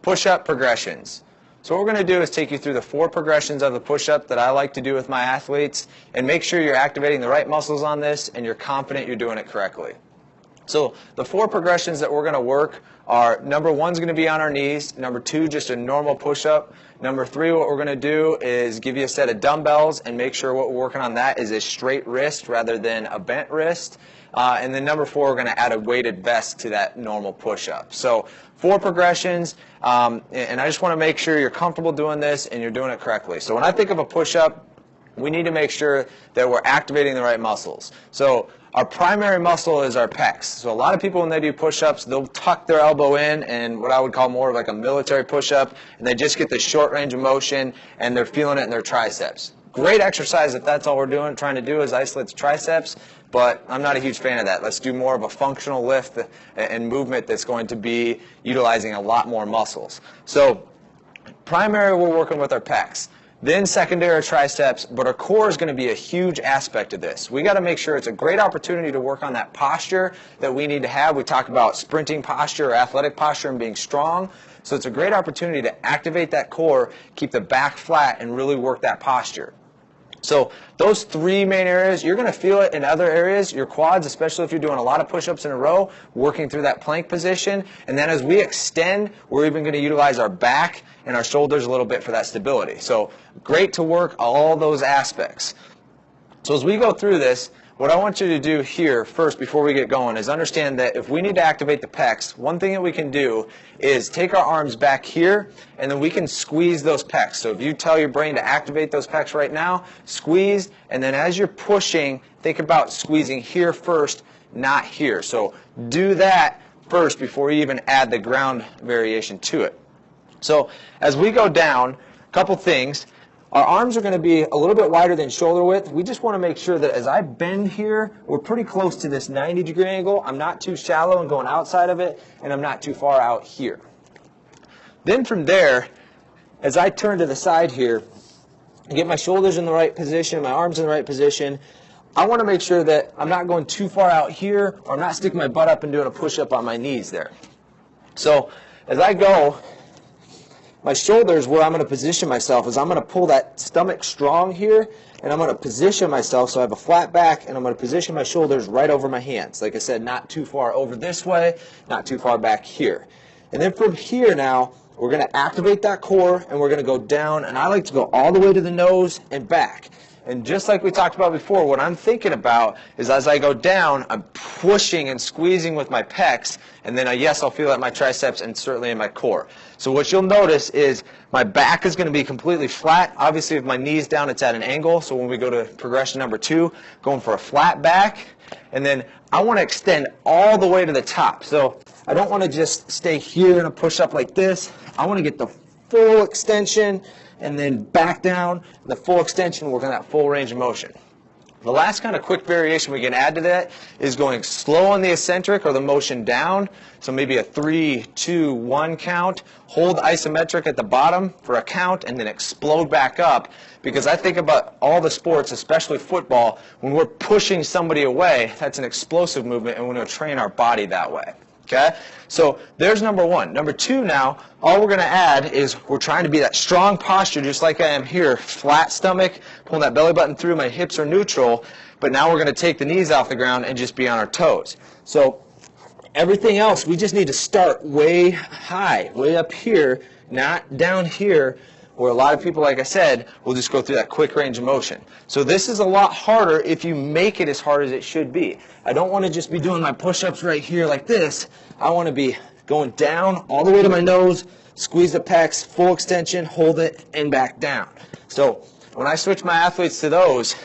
push-up progressions. So what we're going to do is take you through the 4 progressions of the push-up that I like to do with my athletes and make sure you're activating the right muscles on this and you're confident you're doing it correctly. So the 4 progressions that we're going to work are, number 1 is going to be on our knees, number 2 just a normal push-up, number 3 what we're going to do is give you a set of dumbbells and make sure what we're working on that is a straight wrist rather than a bent wrist, and then number 4 we're going to add a weighted vest to that normal push-up. So 4 progressions, and I just want to make sure you're comfortable doing this and you're doing it correctly. So when I think of a push-up, we need to make sure that we're activating the right muscles. So our primary muscle is our pecs. So a lot of people when they do push-ups, they'll tuck their elbow in and what I would call more of like a military push-up, and they just get the short range of motion and they're feeling it in their triceps. Great exercise if that's all we're doing, trying to do is isolate the triceps, but I'm not a huge fan of that. Let's do more of a functional lift and movement that's going to be utilizing a lot more muscles. So primary, we're working with our pecs. Then secondary triceps, but our core is going to be a huge aspect of this. We got to make sure it's a great opportunity to work on that posture that we need to have. We talk about sprinting posture or athletic posture and being strong. So it's a great opportunity to activate that core, keep the back flat, and really work that posture. So those 3 main areas, you're going to feel it in other areas, your quads, especially if you're doing a lot of push-ups in a row, working through that plank position. And then as we extend, we're even going to utilize our back and our shoulders a little bit for that stability. So great to work all those aspects. So as we go through this, what I want you to do here first before we get going is understand that if we need to activate the pecs, one thing that we can do is take our arms back here and then we can squeeze those pecs. So if you tell your brain to activate those pecs right now, squeeze, and then as you're pushing, think about squeezing here first, not here. So do that first before you even add the ground variation to it. So as we go down, a couple things. Our arms are going to be a little bit wider than shoulder width. We just want to make sure that as I bend here, we're pretty close to this 90-degree angle. I'm not too shallow and going outside of it, and I'm not too far out here. Then from there, as I turn to the side here, and get my shoulders in the right position, my arms in the right position, I want to make sure that I'm not going too far out here, or I'm not sticking my butt up and doing a push-up on my knees there. So as I go, my shoulders, where I'm going to position myself is I'm going to pull that stomach strong here, and I'm going to position myself so I have a flat back, and I'm going to position my shoulders right over my hands. Like I said, not too far over this way, not too far back here. And then from here now, we're going to activate that core, and we're going to go down, and I like to go all the way to the nose and back. And just like we talked about before, what I'm thinking about is as I go down, I'm pushing and squeezing with my pecs, and then yes, I'll feel it in my triceps and certainly in my core. So what you'll notice is my back is going to be completely flat. Obviously, if my knee's down, it's at an angle. So when we go to progression number 2, going for a flat back, and then I want to extend all the way to the top. So I don't want to just stay here in a push-up like this. I want to get the full extension and then back down, the full extension, working that full range of motion. The last kind of quick variation we can add to that is going slow on the eccentric or the motion down. So maybe a 3, 2, 1 count. Hold isometric at the bottom for a count and then explode back up. Because I think about all the sports, especially football, when we're pushing somebody away, that's an explosive movement and we're going to train our body that way. Okay? So there's number 1. Number 2 now, all we're going to add is we're trying to be that strong posture just like I am here. Flat stomach, pulling that belly button through, my hips are neutral, but now we're going to take the knees off the ground and just be on our toes. So everything else, we just need to start way high, way up here, not down here, where a lot of people, like I said, will just go through that quick range of motion. So this is a lot harder if you make it as hard as it should be. I don't want to just be doing my push-ups right here like this. I want to be going down all the way to my nose, squeeze the pecs, full extension, hold it, and back down. So when I switch my athletes to those,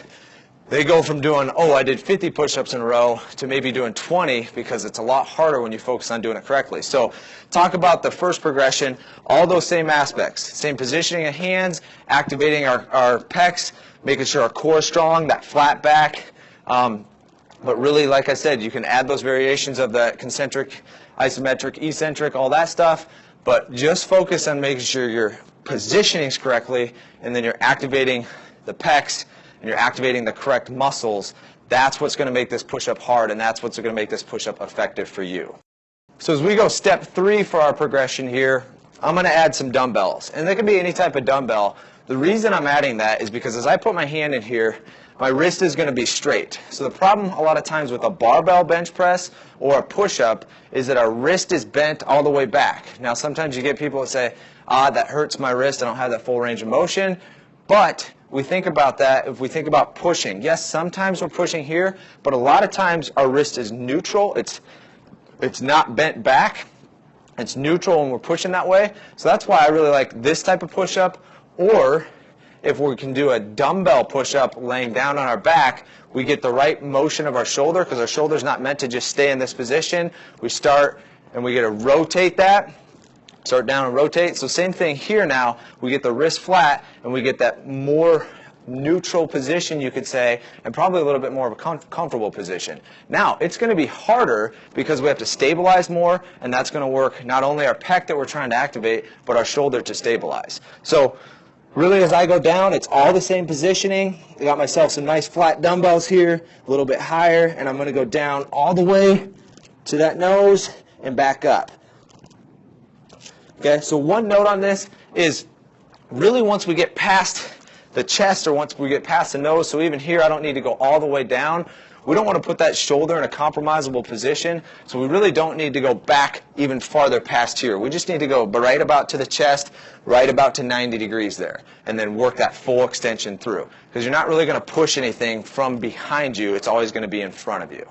they go from doing, oh, I did 50 push-ups in a row to maybe doing 20 because it's a lot harder when you focus on doing it correctly. So talk about the first progression, all those same aspects. Same positioning of hands, activating our pecs, making sure our core is strong, that flat back. But really, like I said, you can add those variations of the concentric, isometric, eccentric, all that stuff. But just focus on making sure your positioning is correctly, and then you're activating the pecs, and you're activating the correct muscles. That's what's going to make this push-up hard, and that's what's going to make this push-up effective for you. So as we go step 3 for our progression here, I'm going to add some dumbbells. And they can be any type of dumbbell. The reason I'm adding that is because as I put my hand in here, my wrist is going to be straight. So the problem a lot of times with a barbell bench press or a push-up is that our wrist is bent all the way back. Now sometimes you get people that say, that hurts my wrist, I don't have that full range of motion. But we think about that if we think about pushing. Yes, sometimes we're pushing here, but a lot of times our wrist is neutral. It's not bent back. It's neutral when we're pushing that way. So that's why I really like this type of push-up. Or if we can do a dumbbell push-up laying down on our back, we get the right motion of our shoulder because our shoulder's not meant to just stay in this position. We start and we get to rotate that. Start down and rotate. So same thing here now. We get the wrist flat and we get that more neutral position, you could say, and probably a little bit more of a comfortable position. Now, it's going to be harder because we have to stabilize more, and that's going to work not only our pec that we're trying to activate, but our shoulder to stabilize. So really, as I go down, it's all the same positioning. I got myself some nice flat dumbbells here, a little bit higher, and I'm going to go down all the way to that nose and back up. Okay, so one note on this is really once we get past the chest or once we get past the nose, so even here I don't need to go all the way down. We don't want to put that shoulder in a compromisable position, so we really don't need to go back even farther past here. We just need to go right about to the chest, right about to 90 degrees there, and then work that full extension through. Because you're not really going to push anything from behind you, it's always going to be in front of you.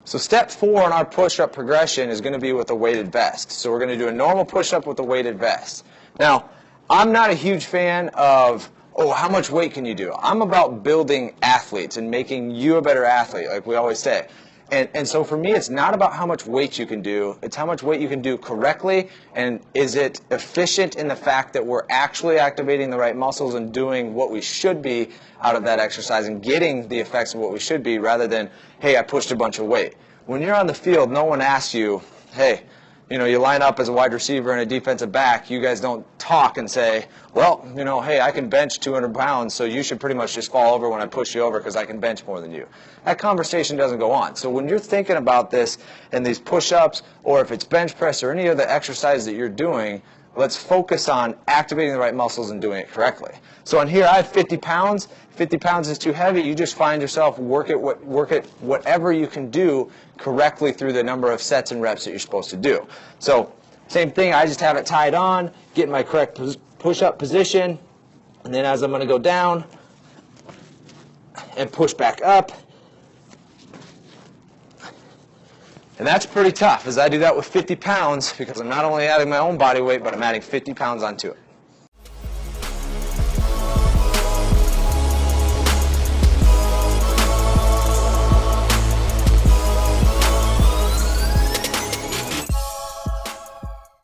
So step 4 in our push-up progression is going to be with a weighted vest. So we're going to do a normal push-up with a weighted vest. Now, I'm not a huge fan of how much weight can you do? I'm about building athletes and making you a better athlete, like we always say. And so for me, it's not about how much weight you can do. It's how much weight you can do correctly, and is it efficient in the fact that we're actually activating the right muscles and doing what we should be out of that exercise and getting the effects of what we should be rather than, hey, I pushed a bunch of weight. When you're on the field, no one asks you, hey, you line up as a wide receiver and a defensive back, you guys don't talk and say, well, hey, I can bench 200 pounds, so you should pretty much just fall over when I push you over because I can bench more than you. That conversation doesn't go on. So when you're thinking about this and these push-ups, or if it's bench press or any other exercise that you're doing, let's focus on activating the right muscles and doing it correctly. So on here, I have 50 pounds. 50 pounds is too heavy. You just find yourself work at whatever you can do correctly through the number of sets and reps that you're supposed to do. So same thing, I just have it tied on, get in my correct push-up position, and then as I'm going to go down and push back up. And that's pretty tough as I do that with 50 pounds because I'm not only adding my own body weight, but I'm adding 50 pounds onto it.